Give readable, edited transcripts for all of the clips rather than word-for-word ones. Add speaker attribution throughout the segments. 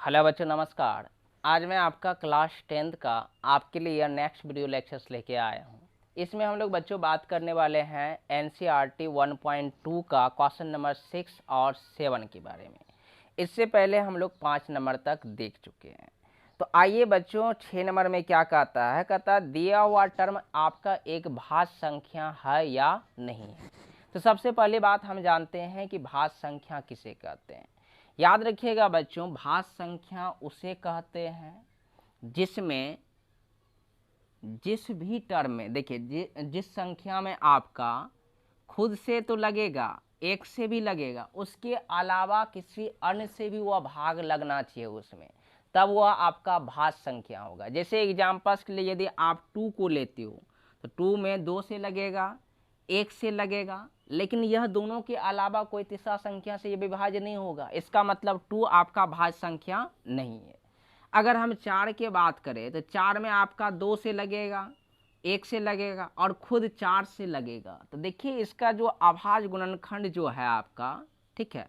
Speaker 1: Hello बच्चों, नमस्कार। आज मैं आपका क्लास 10th का आपके लिए नेक्स्ट वीडियो लेक्चर्स लेके आया हूँ। इसमें हम लोग बच्चों बात करने वाले हैं एनसीईआरटी 1.2 का क्वेश्चन नंबर 6 और 7 के बारे में। इससे पहले हम लोग 5 नंबर तक देख चुके हैं। तो आइए बच्चों, 6 नंबर में क्या कहता है? कहता है दिया हुआ टर्म आपका एक भाज्य संख्या है या नहीं है। तो सबसे पहली बात हम जानते हैं कि भाज्य संख्या किसे कहते हैं। याद रखिएगा बच्चों, भाज्य संख्या उसे कहते हैं जिसमें जिस भी टर्म में, देखिए जिस संख्या में आपका खुद से तो लगेगा, एक से भी लगेगा, उसके अलावा किसी अन्य से भी वह भाग लगना चाहिए उसमें, तब वह आपका भाज्य संख्या होगा। जैसे एग्जाम्पल्स के लिए यदि आप 2 को लेते हो तो 2 में 2 से लगेगा, 1 से लगेगा, लेकिन यह दोनों के अलावा कोई तीसरा संख्या से यह विभाज्य नहीं होगा। इसका मतलब 2 आपका भाज्य संख्या नहीं है। अगर हम 4 की बात करें तो 4 में आपका 2 से लगेगा, 1 से लगेगा और खुद 4 से लगेगा। तो देखिए इसका जो अभाज्य गुणनखंड जो है आपका, ठीक है,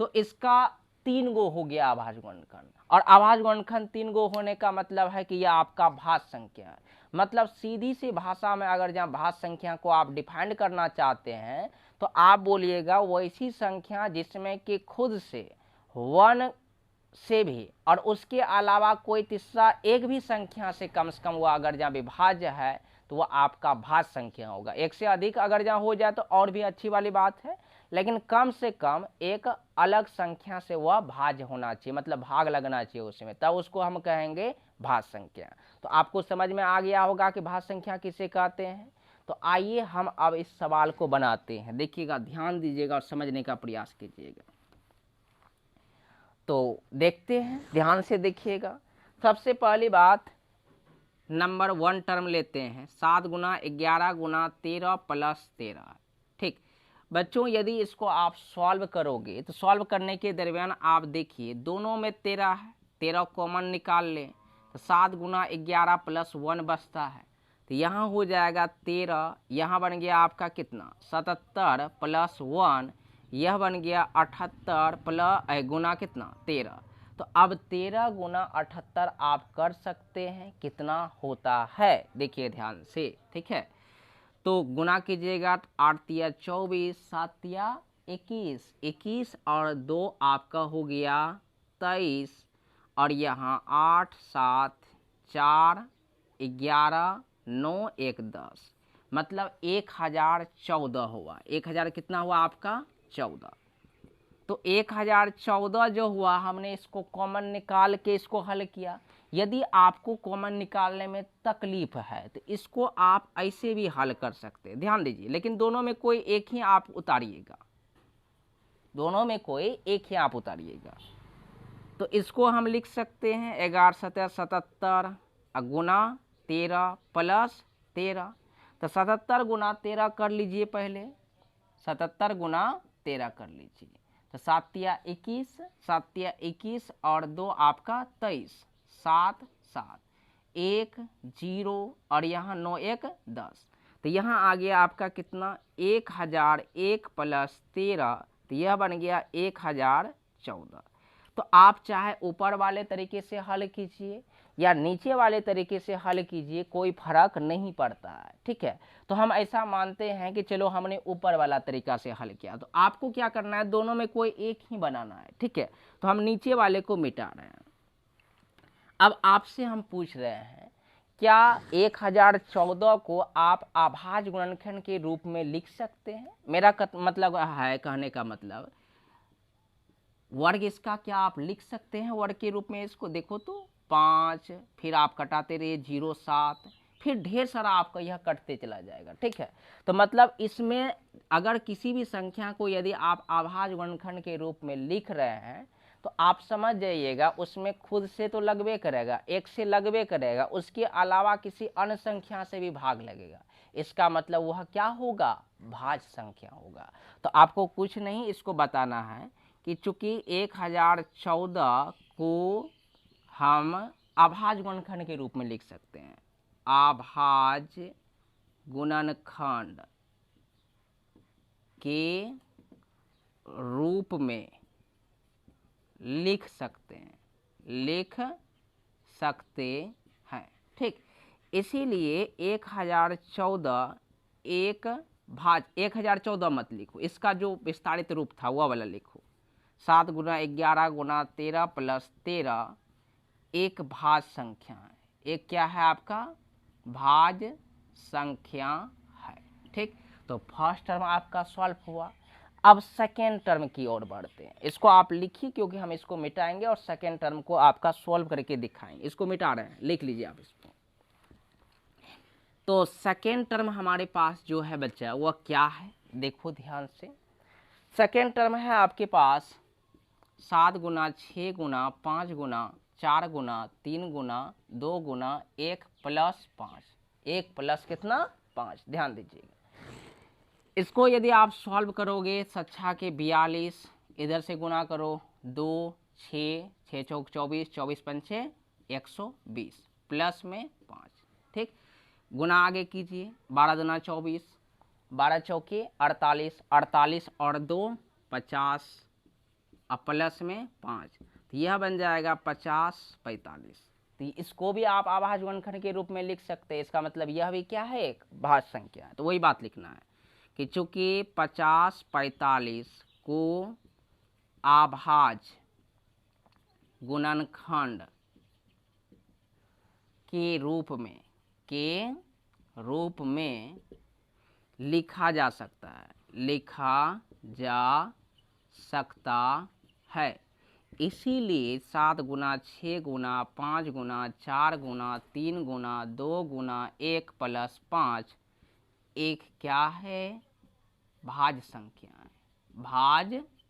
Speaker 1: तो इसका 3 गो हो गया अभाज्य गुणनखंड। और अभाज्य गुणनखंड 3 गो होने का मतलब है कि यह आपका भाज्य संख्या है। मतलब सीधी सी भाषा में अगर जहाँ भाज्य संख्या को आप डिफाइंड करना चाहते हैं तो आप बोलिएगा वैसी संख्या जिसमें कि खुद से 1 से भी और उसके अलावा कोई तीसरा एक भी संख्या से कम वह अगर जहाँ विभाज्य है तो वह आपका भाज्य संख्या होगा। एक से अधिक अगर जहाँ हो जाए तो और भी अच्छी वाली बात है, लेकिन कम से कम एक अलग संख्या से वह भाज्य होना चाहिए, मतलब भाग लगना चाहिए उसमें, तब उसको हम कहेंगे भाज्य संख्या। तो आपको समझ में आ गया होगा कि भाज्य संख्या किसे कहते हैं। तो आइए हम अब इस सवाल को बनाते हैं। देखिएगा, ध्यान दीजिएगा और समझने का प्रयास कीजिएगा। तो देखते हैं, ध्यान से देखिएगा। सबसे पहली बात, नंबर 1 टर्म लेते हैं, 7 गुना 11 गुना 13 प्लस 13। ठीक बच्चों, यदि इसको आप सॉल्व करोगे तो सॉल्व करने के दरमियान आप देखिए दोनों में 13 है, 13 कॉमन निकाल लें तो 7 गुना 11 प्लस 1 बचता है। तो यहाँ हो जाएगा 13, यहाँ बन गया आपका कितना 77 प्लस 1, यह बन गया 78 प्लस गुना कितना 13। तो अब 13 गुना 78 आप कर सकते हैं, कितना होता है देखिए ध्यान से, ठीक है। तो गुना कीजिएगा, 8 या 24, 7 या 21, 21 और 2 आपका हो गया 23, और यहाँ 8 7 4 11 9 1 10, मतलब 1014 हुआ। 1000 कितना हुआ आपका 14। तो 1014 जो हुआ, हमने इसको कॉमन निकाल के इसको हल किया। यदि आपको कॉमन निकालने में तकलीफ है तो इसको आप ऐसे भी हल कर सकते हैं, ध्यान दीजिए, लेकिन दोनों में कोई एक ही आप उतारिएगा, दोनों में कोई एक ही आप उतारिएगा। तो इसको हम लिख सकते हैं 11 7 77 गुना 13 प्लस 13। तो 77 गुना 13 कर लीजिए, पहले 77 गुना 13 कर लीजिए। तो 7 या 21, 7 या 21 और 2 आपका 23, 7 7 1 0 और यहाँ 9 1 10। तो यहाँ आ गया आपका कितना 1001 प्लस 13, तो यह बन गया 1014। तो आप चाहे ऊपर वाले तरीके से हल कीजिए या नीचे वाले तरीके से हल कीजिए, कोई फर्क नहीं पड़ता है, ठीक है। तो हम ऐसा मानते हैं कि चलो हमने ऊपर वाला तरीका से हल किया, तो आपको क्या करना है, दोनों में कोई एक ही बनाना है, ठीक है। तो हम नीचे वाले को मिटा रहे हैं। अब आपसे हम पूछ रहे हैं, क्या 1014 को आप अभाज्य गुणनखंड के रूप में लिख सकते हैं? मेरा मतलब है, कहने का मतलब वर्ग इसका क्या आप लिख सकते हैं वर्ग के रूप में? इसको देखो तो 5, फिर आप कटाते रहिए 0 7, फिर ढेर सारा आपका यह कटते चला जाएगा, ठीक है। तो मतलब इसमें अगर किसी भी संख्या को यदि आप अभाज्य गुणनखंड के रूप में लिख रहे हैं तो आप समझ जाइएगा उसमें खुद से तो लगबे करेगा, एक से लगबे करेगा, उसके अलावा किसी अन्य संख्या से भी भाग लगेगा। इसका मतलब वह क्या होगा, भाज्य संख्या होगा। तो आपको कुछ नहीं इसको बताना है कि चूंकि 1014 को हम अभाज्य गुणनखंड के रूप में लिख सकते हैं, अभाज्य गुणनखंड के रूप में लिख सकते हैं, लिख सकते हैं। ठीक, इसीलिए 1014 एक भाज 1014 मत लिखो, इसका जो विस्तारित रूप था वह वाला लिखो। 7 गुना 11 गुना 13 प्लस 13 एक भाज संख्या है। एक क्या है आपका? भाज संख्या है। ठीक, तो फर्स्ट टर्म आपका सॉल्व हुआ। अब सेकेंड टर्म की ओर बढ़ते हैं। इसको आप लिखिए क्योंकि हम इसको मिटाएंगे और सेकेंड टर्म को आपका सॉल्व करके दिखाएंगे। इसको मिटा रहे हैं, लिख लीजिए आप इसको। तो सेकेंड टर्म हमारे पास जो है बच्चा वह क्या है, देखो ध्यान से। सेकेंड टर्म है आपके पास 7 गुना 6 गुना 5 गुना 4 गुना 3 गुना 2 गुना 1 प्लस 5। 1 प्लस कितना? 5। ध्यान दीजिएगा, इसको यदि आप सॉल्व करोगे 7 के 42, इधर से गुना करो 2 6 6 चौक 24 24 पंचे 120 प्लस में 5। ठीक, गुना आगे कीजिए 12 दुना 24 12 चौके 48 48 और 2 50 और प्लस में 5, तो यह बन जाएगा 50 45। तो इसको भी आप अभाज्य गुणनखंड के रूप में लिख सकते हैं। इसका मतलब यह भी क्या है? एक भाज्य संख्या है। तो वही बात लिखना है कि चूंकि 50 45 को अभाज्य गुणनखंड के रूप में लिखा जा सकता है, इसीलिए 7 गुना 6 गुना 5 गुना 4 गुना 3 गुना 2 गुना 1 प्लस 5 एक क्या है? भाज्य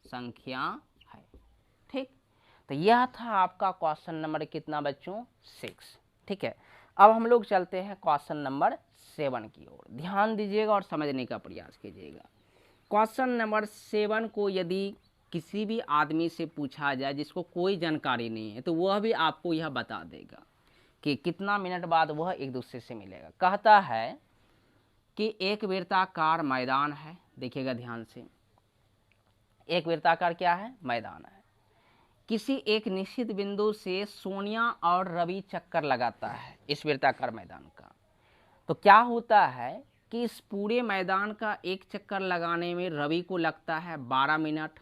Speaker 1: संख्या है। ठीक, तो यह था आपका क्वेश्चन नंबर कितना बच्चों? 6। ठीक है, अब हम लोग चलते हैं क्वेश्चन नंबर 7 की ओर। ध्यान दीजिएगा और समझने का प्रयास कीजिएगा। क्वेश्चन नंबर 7 को यदि किसी भी आदमी से पूछा जाए जिसको कोई जानकारी नहीं है, तो वह भी आपको यह बता देगा कि कितना मिनट बाद वह एक दूसरे से मिलेगा। कहता है कि एक वृत्ताकार मैदान है। देखिएगा ध्यान से, एक वृत्ताकार क्या है? मैदान है। किसी एक निश्चित बिंदु से सोनिया और रवि चक्कर लगाता है इस वृत्ताकार मैदान का। तो क्या होता है कि इस पूरे मैदान का एक चक्कर लगाने में रवि को लगता है 12 मिनट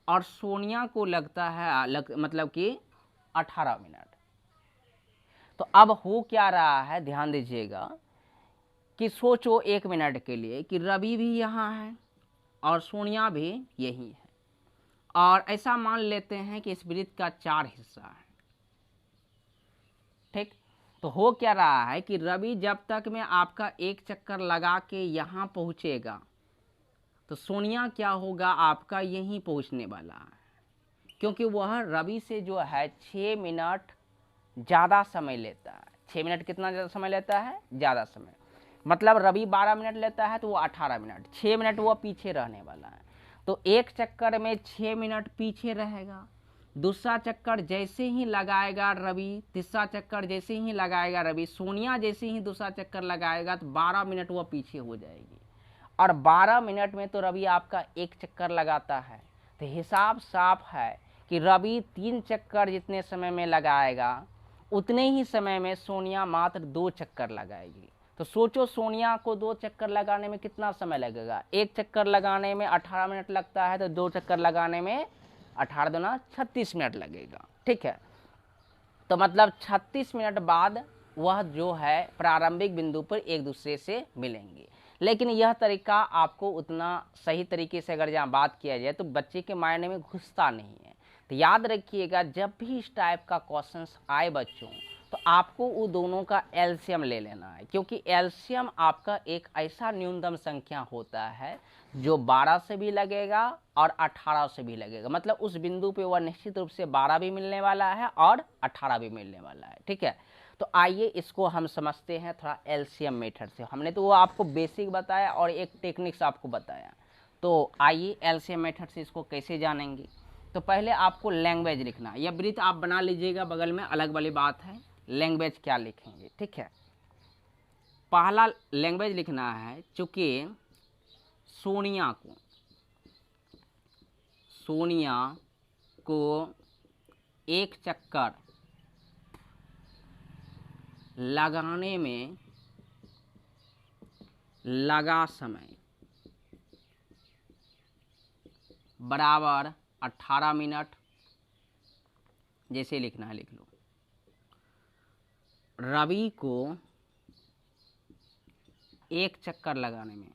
Speaker 1: और सोनिया को लगता है मतलब कि 18 मिनट। तो अब हो क्या रहा है, ध्यान दीजिएगा कि सोचो 1 मिनट के लिए कि रवि भी यहाँ है और सोनिया भी यही है, और ऐसा मान लेते हैं कि इस वृत्त का 4 हिस्सा है। ठीक, तो हो क्या रहा है कि रवि जब तक में आपका एक चक्कर लगा के यहाँ पहुँचेगा तो सोनिया क्या होगा? आपका यहीं पहुँचने वाला है, क्योंकि वह रवि से जो है 6 मिनट ज़्यादा समय लेता है। 6 मिनट कितना ज़्यादा समय लेता है? ज़्यादा समय। मतलब रवि 12 मिनट लेता है तो वो 18 मिनट, 6 मिनट वो पीछे रहने वाला है। तो एक चक्कर में 6 मिनट पीछे रहेगा। दूसरा चक्कर जैसे ही लगाएगा रवि, तीसरा चक्कर जैसे ही लगाएगा रवि, सोनिया जैसे ही दूसरा चक्कर लगाएगा तो 12 मिनट वो पीछे हो जाएगी। और 12 मिनट में तो रवि आपका एक चक्कर लगाता है, तो हिसाब साफ है कि रवि 3 चक्कर जितने समय में लगाएगा उतने ही समय में सोनिया मात्र 2 चक्कर लगाएगी। तो सोचो सोनिया को 2 चक्कर लगाने में कितना समय लगेगा? एक चक्कर लगाने में 18 मिनट लगता है, तो 2 चक्कर लगाने में 18 दूना 36 मिनट लगेगा। ठीक है, तो मतलब 36 मिनट बाद वह जो है प्रारंभिक बिंदु पर एक दूसरे से मिलेंगे। लेकिन यह तरीका आपको उतना सही तरीके से अगर यहाँ बात किया जाए तो बच्चे के मायने में घुसता नहीं है। तो याद रखिएगा, जब भी इस टाइप का क्वेश्चंस आए बच्चों, तो आपको वो दोनों का एलसीएम ले लेना है, क्योंकि एलसीएम आपका एक ऐसा न्यूनतम संख्या होता है जो 12 से भी लगेगा और 18 से भी लगेगा। मतलब उस बिंदु पे वह निश्चित रूप से 12 भी मिलने वाला है और 18 भी मिलने वाला है। ठीक है, तो आइए इसको हम समझते हैं थोड़ा एलसीएम मेथड से। हमने तो वो आपको बेसिक बताया और एक टेक्निक्स आपको बताया, तो आइए एलसीएम मेथड से इसको कैसे जानेंगे। तो पहले आपको लैंग्वेज लिखना है। यह वृत्त आप बना लीजिएगा, बगल में अलग वाली बात है। लैंग्वेज क्या लिखेंगे? ठीक है, पहला लैंग्वेज लिखना है, चूंकि सोनिया को एक चक्कर लगाने में लगा समय बराबर 18 मिनट। जैसे लिखना है लिख लो। रवि को एक चक्कर लगाने में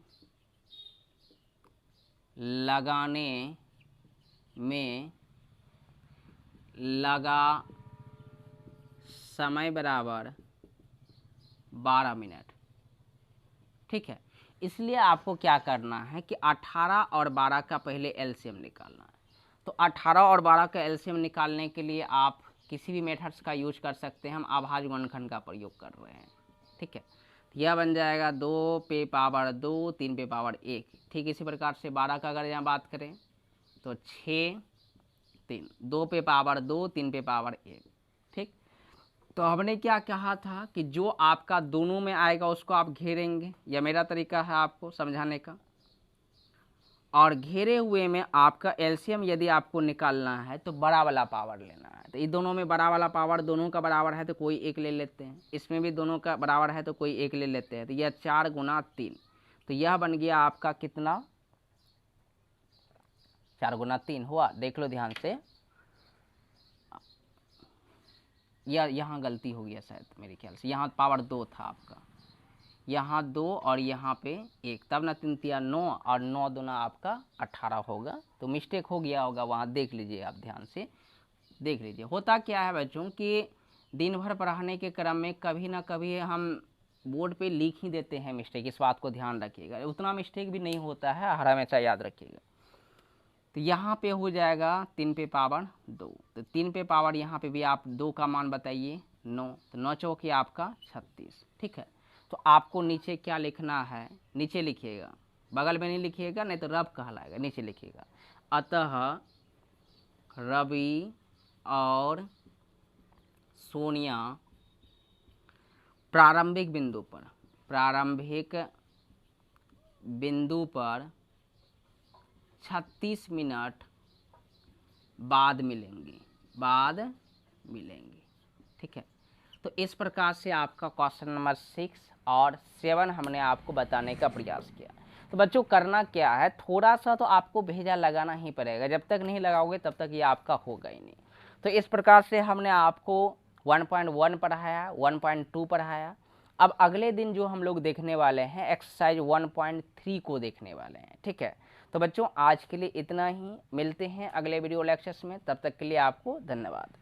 Speaker 1: लगा समय बराबर 12 मिनट। ठीक है, इसलिए आपको क्या करना है कि 18 और 12 का पहले एलसीएम निकालना है। तो 18 और 12 का एलसीएम निकालने के लिए आप किसी भी मेथड्स का यूज कर सकते हैं। हम अभाज्य गुणनखंड का प्रयोग कर रहे हैं। ठीक है, यह बन जाएगा 2 पे पावर 2 3 पे पावर 1। ठीक, इसी प्रकार से 12 का अगर यहाँ बात करें तो 6 3 2 पे पावर 2 3 पे पावर 1। ठीक, तो हमने क्या कहा था कि जो आपका दोनों में आएगा उसको आप घेरेंगे। यह मेरा तरीका है आपको समझाने का। और घेरे हुए में आपका एलसीएम यदि आपको निकालना है तो बड़ा वाला पावर लेना है। तो ये दोनों में बड़ा वाला पावर दोनों का बराबर है तो कोई एक ले लेते हैं। इसमें भी दोनों का बराबर है तो कोई एक ले लेते हैं। तो यह 4 गुना 3, तो यह बन गया आपका कितना? 4 गुना 3 हुआ। देख लो ध्यान से, या यहाँ गलती हो गया शायद मेरे ख्याल से। यहाँ पावर 2 था आपका, यहाँ 2 और यहाँ पे 1, तब ना 3 तिया 9 और 9 दूना आपका 18 होगा। तो मिस्टेक हो गया होगा वहाँ, देख लीजिए आप ध्यान से देख लीजिए। होता क्या है बच्चों कि दिन भर पढ़ाने के क्रम में कभी ना कभी हम बोर्ड पे लिख ही देते हैं मिस्टेक। इस बात को ध्यान रखिएगा, उतना मिस्टेक भी नहीं होता है, हर हमेशा याद रखिएगा। तो यहाँ पे हो जाएगा 3 पे पावर 2। तो 3 पे पावर यहाँ पे भी आप 2 का मान बताइए 9, तो 9 चौके आपका 36। ठीक है, तो आपको नीचे क्या लिखना है? नीचे लिखिएगा, बगल में नहीं लिखिएगा नहीं तो रब कहलाएगा। नीचे लिखिएगा, अतः रवि और सोनिया प्रारंभिक बिंदु पर 36 मिनट बाद मिलेंगे। ठीक है, तो इस प्रकार से आपका क्वेश्चन नंबर 6 और 7 हमने आपको बताने का प्रयास किया। तो बच्चों करना क्या है, थोड़ा सा तो आपको भेजा लगाना ही पड़ेगा। जब तक नहीं लगाओगे तब तक ये आपका होगा ही नहीं। तो इस प्रकार से हमने आपको 1.1 पढ़ाया, 1.2 पढ़ाया। अब अगले दिन जो हम लोग देखने वाले हैं एक्सरसाइज 1.3 को देखने वाले हैं। ठीक है, तो बच्चों आज के लिए इतना ही। मिलते हैं अगले वीडियो लेक्चर्स में, तब तक के लिए आपको धन्यवाद।